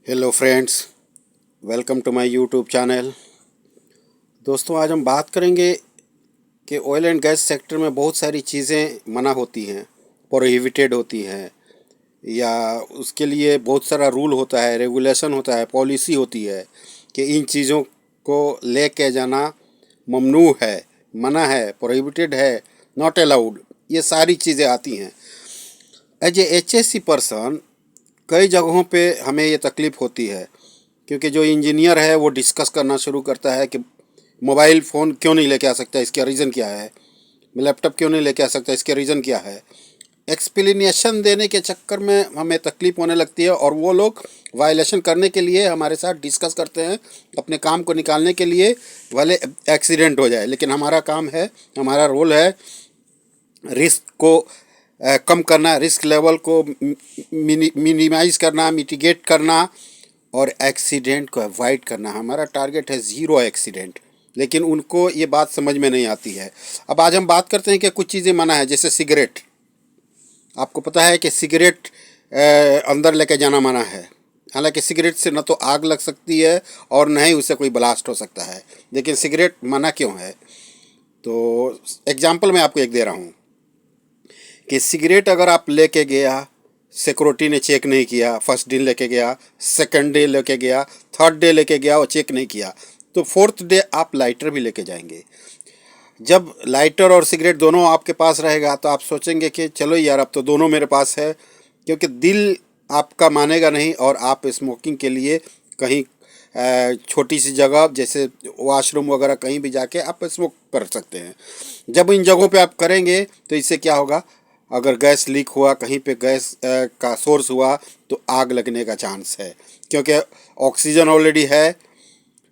Hello friends, welcome to my YouTube channel. दोस्तों, आज हम बात करेंगे कि ऑयल एंड गैस सेक्टर में बहुत सारी चीज़ें मना होती हैं, प्रोहिबिटेड होती हैं, या उसके लिए बहुत सारा रूल होता है, रेगुलेशन होता है, पॉलिसी होती है कि इन चीज़ों को लेके जाना ममनू है, मना है, प्रोहिबिटेड है, नॉट अलाउड। ये सारी चीज़ें आती हैं। एज ए HSC पर्सन कई जगहों पे हमें ये तकलीफ़ होती है, क्योंकि जो इंजीनियर है वो डिस्कस करना शुरू करता है कि मोबाइल फ़ोन क्यों नहीं लेके आ सकता, इसका रीज़न क्या है, लैपटॉप क्यों नहीं लेके आ सकता, इसके रीज़न क्या है। एक्सप्लेनेशन देने के चक्कर में हमें तकलीफ़ होने लगती है और वो लोग वायलेशन करने के लिए हमारे साथ डिस्कस करते हैं, अपने काम को निकालने के लिए, भले एक्सीडेंट हो जाए। लेकिन हमारा काम है, हमारा रोल है रिस्क को कम करना, रिस्क लेवल को मिनिमाइज़ करना, मिटिगेट करना और एक्सीडेंट को अवॉइड करना। हमारा टारगेट है ज़ीरो एक्सीडेंट। लेकिन उनको ये बात समझ में नहीं आती है। अब आज हम बात करते हैं कि कुछ चीज़ें मना है, जैसे सिगरेट। आपको पता है कि सिगरेट अंदर लेके जाना मना है। हालांकि सिगरेट से न तो आग लग सकती है और न ही उससे कोई ब्लास्ट हो सकता है। लेकिन सिगरेट मना क्यों है? तो एग्जाम्पल मैं आपको एक दे रहा हूँ कि सिगरेट अगर आप लेके गया, सिक्योरिटी ने चेक नहीं किया, फर्स्ट डे लेके गया, सेकंड डे लेके गया, थर्ड डे लेके गया और चेक नहीं किया, तो फोर्थ डे आप लाइटर भी लेके जाएंगे। जब लाइटर और सिगरेट दोनों आपके पास रहेगा तो आप सोचेंगे कि चलो यार, अब तो दोनों मेरे पास है, क्योंकि दिल आपका मानेगा नहीं और आप स्मोकिंग के लिए कहीं छोटी सी जगह जैसे वॉशरूम वगैरह कहीं भी जाके आप स्मोक कर सकते हैं। जब इन जगहों पे आप करेंगे तो इससे क्या होगा, अगर गैस लीक हुआ, कहीं पे गैस का सोर्स हुआ तो आग लगने का चांस है, क्योंकि ऑक्सीजन ऑलरेडी है,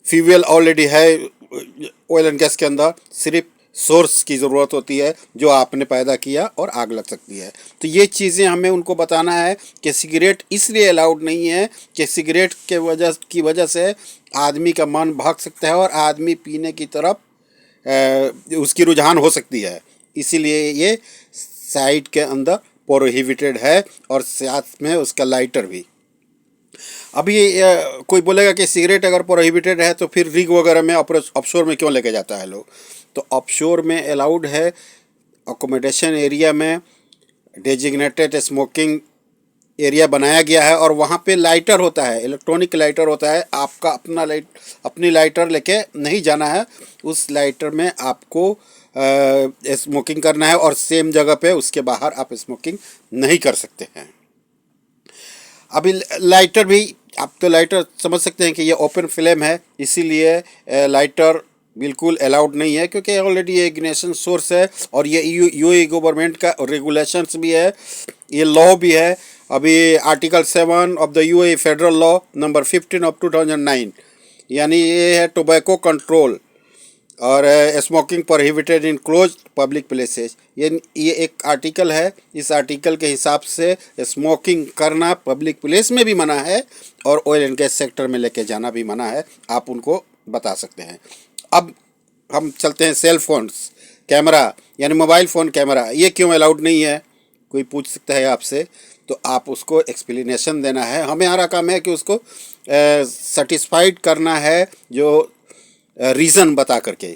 फ्यूल ऑलरेडी है ऑयल एंड गैस के अंदर। सिर्फ सोर्स की ज़रूरत होती है जो आपने पैदा किया और आग लग सकती है। तो ये चीज़ें हमें उनको बताना है कि सिगरेट इसलिए अलाउड नहीं है कि सिगरेट के वजह से आदमी का मन भाग सकता है और आदमी पीने की तरफ उसकी रुझान हो सकती है। इसीलिए ये साइड के अंदर प्रोहिबिटेड है और साथ में उसका लाइटर भी। अभी कोई बोलेगा कि सिगरेट अगर प्रोहिबिटेड है तो फिर रिग वगैरह में ऑफशोर में क्यों लेके जाता है लोग? तो ऑफशोर में अलाउड है, अकोमोडेशन एरिया में डेजिग्नेटेड स्मोकिंग एरिया बनाया गया है और वहाँ पे लाइटर होता है, इलेक्ट्रॉनिक लाइटर होता है। आपका अपनी लाइटर लेके नहीं जाना है। उस लाइटर में आपको स्मोकिंग करना है और सेम जगह पे उसके बाहर आप स्मोकिंग नहीं कर सकते हैं। अभी लाइटर भी, आप तो लाइटर समझ सकते हैं कि ये ओपन फ्लेम है, इसीलिए लाइटर बिल्कुल अलाउड नहीं है, क्योंकि ऑलरेडी ये इग्निशन सोर्स है और ये यूएई गवर्नमेंट का रेगुलेशंस भी है, ये लॉ भी है। अभी article 7 of the UAE federal law number 15 of 2009, यानी ये है टोबैको कंट्रोल और smoking prohibited in close public places. ये एक आर्टिकल है। इस आर्टिकल के हिसाब से स्मोकिंग करना पब्लिक प्लेस में भी मना है और ऑयल एंड गैस सेक्टर में लेके जाना भी मना है। आप उनको बता सकते हैं। अब हम चलते हैं सेल फोन्स कैमरा, यानी मोबाइल फ़ोन कैमरा, ये क्यों अलाउड नहीं है? कोई पूछ सकता है आपसे, तो आप उसको एक्सप्लेनेशन देना है। हमारा काम है कि उसको सेटिस्फाइड करना है, जो रीज़न बता करके।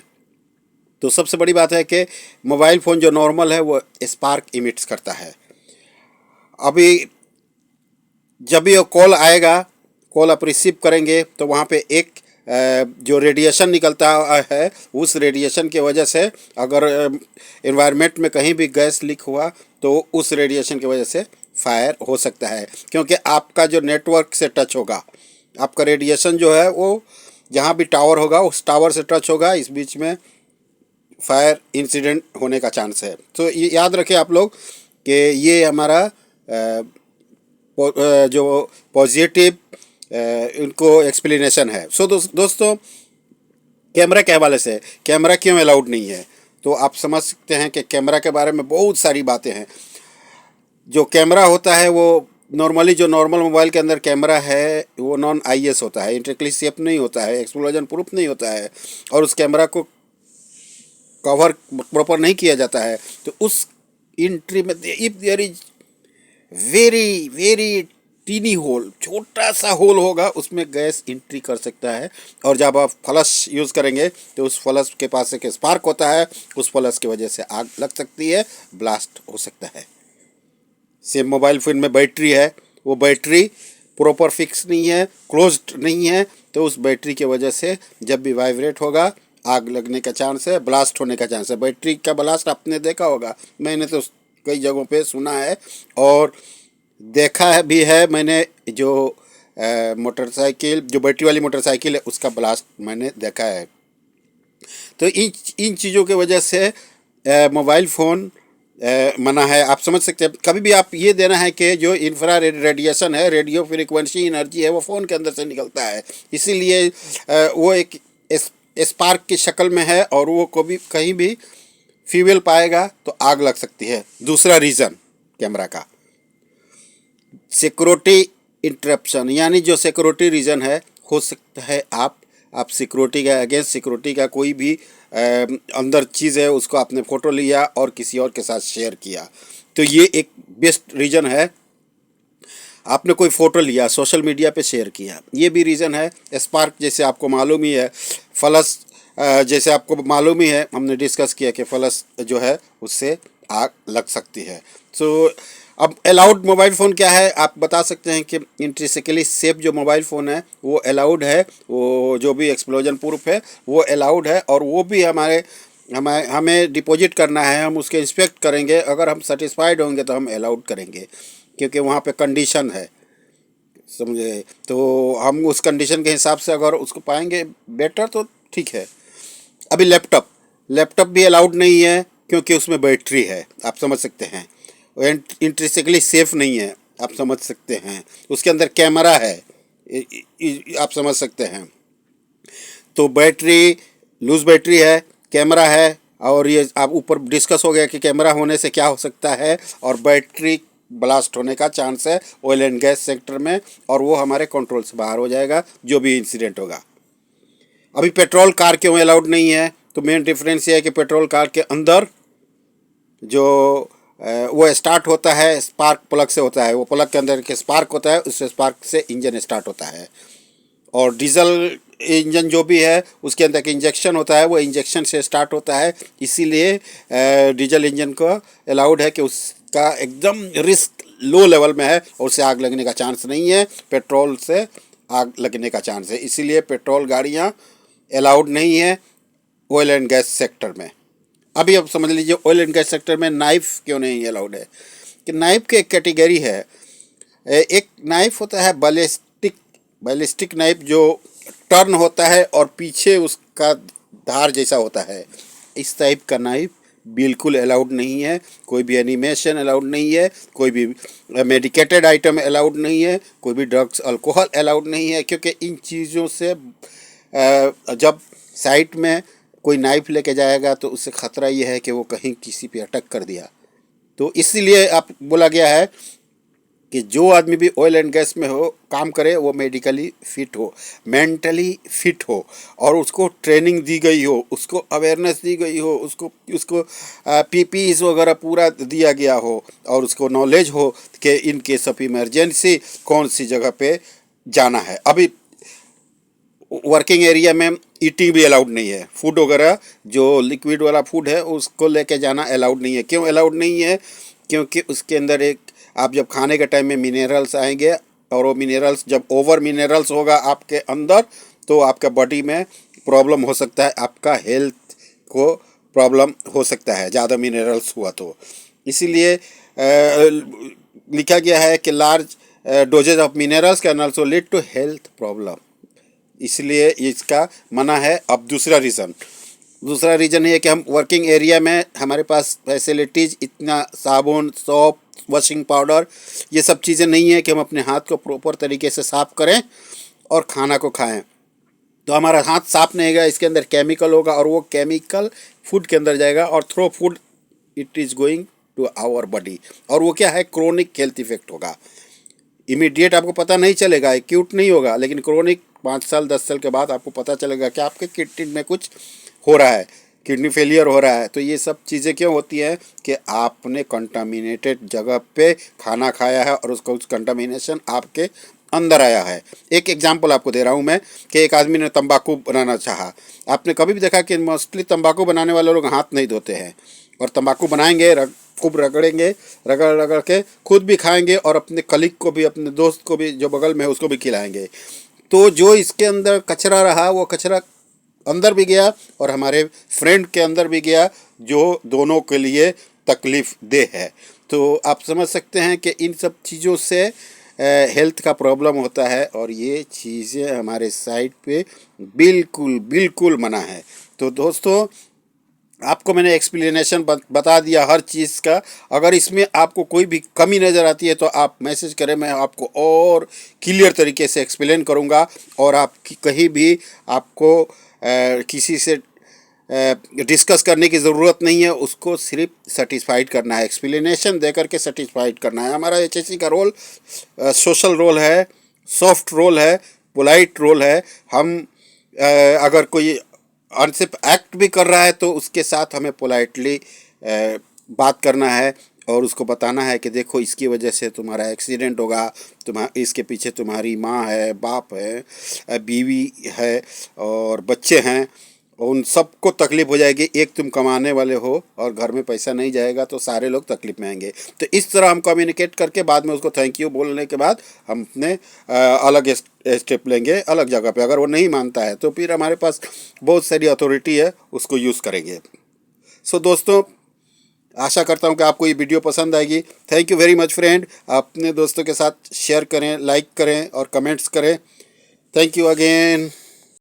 तो सबसे बड़ी बात है कि मोबाइल फ़ोन जो नॉर्मल है वो स्पार्क इमिट्स करता है। अभी जब ये कॉल आएगा, कॉल आप रिसीव करेंगे तो वहाँ पे एक जो रेडिएशन निकलता है, उस रेडिएशन की वजह से अगर एनवायरनमेंट में कहीं भी गैस लीक हुआ तो उस रेडिएशन की वजह से फायर हो सकता है, क्योंकि आपका जो नेटवर्क से टच होगा, आपका रेडिएशन जो है वो जहाँ भी टावर होगा उस टावर से टच होगा, इस बीच में फायर इंसिडेंट होने का चांस है। तो ये याद रखें आप लोग कि ये हमारा जो पॉजिटिव इनको एक्सप्लेनेशन है। सो दोस्तों, कैमरा के हवाले से कैमरा क्यों अलाउड नहीं है, तो आप समझ सकते हैं कि कैमरा के बारे में बहुत सारी बातें हैं। जो कैमरा होता है वो नॉर्मली, जो नॉर्मल मोबाइल के अंदर कैमरा है वो नॉन आईएस होता है, इंट्रिकली सेफ नहीं होता है, एक्सप्लोजन प्रूफ नहीं होता है और उस कैमरा को कवर प्रॉपर नहीं किया जाता है। तो उस इंट्री में if there is very very tiny hole, छोटा सा होल होगा, उसमें गैस एंट्री कर सकता है। और जब आप फ्लश यूज़ करेंगे तो उस फ्लश के पास एक स्पार्क होता है, उस फ्लश की वजह से आग लग सकती है, ब्लास्ट हो सकता है। सेम मोबाइल फ़ोन में बैटरी है, वो बैटरी प्रॉपर फिक्स नहीं है, क्लोज्ड नहीं है, तो उस बैटरी की वजह से जब भी वाइब्रेट होगा आग लगने का चांस है, ब्लास्ट होने का चांस है। बैटरी का ब्लास्ट आपने देखा होगा, मैंने तो कई जगहों पे सुना है और देखा है भी है मैंने। जो मोटरसाइकिल, जो बैटरी वाली मोटरसाइकिल है, उसका ब्लास्ट मैंने देखा है। तो इन चीज़ों की वजह से मोबाइल फ़ोन मना है। आप समझ सकते हैं, कभी भी आप ये देना है कि जो इंफ्रारेड रेडिएशन है, रेडियो फ्रीक्वेंसी एनर्जी है, वो फ़ोन के अंदर से निकलता है, इसीलिए वो एक स्पार्क की शक्ल में है और वो कभी कहीं भी फ्यूल पाएगा तो आग लग सकती है। दूसरा रीज़न कैमरा का सिक्योरिटी इंटरप्शन, यानी जो सिक्योरिटी रीज़न है, हो सकता है आप सिक्योरिटी का अगेंस्ट सिक्योरिटी का कोई भी अंदर चीज़ है, उसको आपने फ़ोटो लिया और किसी और के साथ शेयर किया, तो ये एक बेस्ट रीज़न है। आपने कोई फ़ोटो लिया, सोशल मीडिया पे शेयर किया, ये भी रीज़न है। स्पार्क जैसे आपको मालूम ही है, फ्लश जैसे आपको मालूम ही है, हमने डिस्कस किया कि फ्लश जो है उससे आग लग सकती है। सो अब अलाउड मोबाइल फ़ोन क्या है, आप बता सकते हैं कि इंट्रिंसिकली सेफ जो मोबाइल फ़ोन है वो अलाउड है, वो जो भी एक्सप्लोजन प्रूफ है वो अलाउड है, और वो भी हमें डिपॉजिट करना है, हम उसके इंस्पेक्ट करेंगे, अगर हम सेटिस्फाइड होंगे तो हम अलाउड करेंगे, क्योंकि वहाँ पे कंडीशन है, समझे। तो हम उस कंडीशन के हिसाब से अगर उसको पाएंगे बेटर तो ठीक है। अभी लैपटॉप भी अलाउड नहीं है, क्योंकि उसमें बैटरी है, आप समझ सकते हैं। इंट्रिंसिकली सेफ नहीं है, आप समझ सकते हैं। उसके अंदर कैमरा है, आप समझ सकते हैं। तो बैटरी, लूज बैटरी है, कैमरा है, और ये आप ऊपर डिस्कस हो गया कि कैमरा होने से क्या हो सकता है, और बैटरी ब्लास्ट होने का चांस है ऑयल एंड गैस सेक्टर में, और वो हमारे कंट्रोल से बाहर हो जाएगा जो भी इंसिडेंट होगा। अभी पेट्रोल कार क्यों अलाउड नहीं है, तो मेन डिफरेंस ये है कि पेट्रोल कार के अंदर जो वो स्टार्ट होता है स्पार्क प्लग से होता है, वो प्लग के अंदर के स्पार्क होता है, उस स्पार्क से इंजन स्टार्ट होता है। और डीजल इंजन जो भी है उसके अंदर के इंजेक्शन होता है, वो इंजेक्शन से स्टार्ट होता है, इसीलिए डीजल इंजन को अलाउड है कि उसका एकदम रिस्क लो लेवल में है और उससे आग लगने का चांस नहीं है, पेट्रोल से आग लगने का चांस है, इसीलिए पेट्रोल गाड़ियाँ अलाउड नहीं है ऑयल एंड गैस सेक्टर में। अभी आप समझ लीजिए ऑयल एंड गैस सेक्टर में नाइफ क्यों नहीं अलाउड है, कि नाइफ की एक कैटेगरी है। एक नाइफ होता है बैलिस्टिक नाइफ, जो टर्न होता है और पीछे उसका धार जैसा होता है, इस टाइप का नाइफ बिल्कुल अलाउड नहीं है। कोई भी एनिमेशन अलाउड नहीं है, कोई भी मेडिकेटेड आइटम अलाउड नहीं है, कोई भी ड्रग्स अल्कोहल अलाउड नहीं है, क्योंकि इन चीज़ों से जब साइट में कोई नाइफ लेके जाएगा तो उससे ख़तरा ये है कि वो कहीं किसी पे अटैक कर दिया। तो इसीलिए आप बोला गया है कि जो आदमी भी ऑयल एंड गैस में हो, काम करे, वो मेडिकली फिट हो, मेंटली फिट हो, और उसको ट्रेनिंग दी गई हो, उसको अवेयरनेस दी गई हो, उसको उसको पीपीईज वगैरह पूरा दिया गया हो, और उसको नॉलेज हो कि इन केस ऑफ इमरजेंसी कौन सी जगह पे जाना है। अभी वर्किंग एरिया में ईटिंग भी अलाउड नहीं है, फूड वगैरह जो लिक्विड वाला फूड है उसको लेके जाना अलाउड नहीं है। क्यों अलाउड नहीं है, क्योंकि उसके अंदर एक, आप जब खाने के टाइम में मिनरल्स आएंगे, और वो मिनरल्स जब ओवर मिनरल्स होगा आपके अंदर, तो आपका बॉडी में प्रॉब्लम हो सकता है, आपका हेल्थ को प्रॉब्लम हो सकता है ज़्यादा मिनरल्स हुआ तो। इसीलिए लिखा गया है कि large doses of minerals can also lead to health problem, इसलिए इसका मना है। अब दूसरा रीज़न ये है कि हम वर्किंग एरिया में, हमारे पास फैसिलिटीज़ इतना, साबुन, सोप, वॉशिंग पाउडर, ये सब चीज़ें नहीं है कि हम अपने हाथ को प्रॉपर तरीके से साफ़ करें और खाना को खाएं। तो हमारा हाथ साफ नहीं होगा, इसके अंदर केमिकल होगा, और वो केमिकल फूड के अंदर जाएगा, और through food it is going to our body, और वो क्या है, क्रोनिक हेल्थ इफेक्ट होगा। इमीडिएट आपको पता नहीं चलेगा, एक्यूट नहीं होगा, लेकिन क्रोनिक 5 साल 10 साल के बाद आपको पता चलेगा कि आपके किडनी में कुछ हो रहा है। किडनी फेलियर हो रहा है। तो ये सब चीज़ें क्यों होती हैं कि आपने कंटामिनेटेड जगह पे खाना खाया है और उसका उस कंटामिनेशन आपके अंदर आया है। एक एग्जांपल आपको दे रहा हूँ मैं कि एक आदमी ने तंबाकू बनाना चाहा। आपने कभी भी देखा कि मोस्टली तंबाकू बनाने वाले लोग हाथ नहीं धोते हैं और तंबाकू बनाएंगे, खूब रगड़ेंगे, रगड़ रगड़ के खुद भी खाएंगे और अपने कलीग को भी, अपने दोस्त को भी जो बगल में है उसको भी खिलाएंगे। तो जो इसके अंदर कचरा रहा वो कचरा अंदर भी गया और हमारे फ्रेंड के अंदर भी गया, जो दोनों के लिए तकलीफ दे है। तो आप समझ सकते हैं कि इन सब चीज़ों से हेल्थ का प्रॉब्लम होता है और ये चीज़ें हमारे साइड पे बिल्कुल बिल्कुल मना है। तो दोस्तों, आपको मैंने एक्सप्लेनेशन बता दिया हर चीज़ का। अगर इसमें आपको कोई भी कमी नज़र आती है तो आप मैसेज करें, मैं आपको और क्लियर तरीके से एक्सप्लेन करूंगा। और आप कहीं भी आपको किसी से डिस्कस करने की ज़रूरत नहीं है, उसको सिर्फ सेटिस्फाइड करना है, एक्सप्लेनेशन दे करके सेटिस्फाइड करना है। हमारा एचएससी का रोल सोशल रोल है, सॉफ्ट रोल है, पोलाइट रोल है। हम अगर कोई अनसिप एक्ट भी कर रहा है तो उसके साथ हमें पोलाइटली बात करना है और उसको बताना है कि देखो इसकी वजह से तुम्हारा एक्सीडेंट होगा, इसके पीछे तुम्हारी माँ है, बाप है, बीवी है और बच्चे हैं, उन सबको तकलीफ हो जाएगी। एक तुम कमाने वाले हो और घर में पैसा नहीं जाएगा तो सारे लोग तकलीफ में आएंगे। तो इस तरह हम कम्युनिकेट करके बाद में उसको थैंक यू बोलने के बाद हम अपने अलग स्टेप लेंगे अलग जगह पे। अगर वो नहीं मानता है तो फिर हमारे पास बहुत सारी अथॉरिटी है, उसको यूज़ करेंगे। सो दोस्तों, आशा करता हूँ कि आपको ये वीडियो पसंद आएगी। Thank you very much friend. अपने दोस्तों के साथ शेयर करें, लाइक करें और कमेंट्स करें। Thank you again.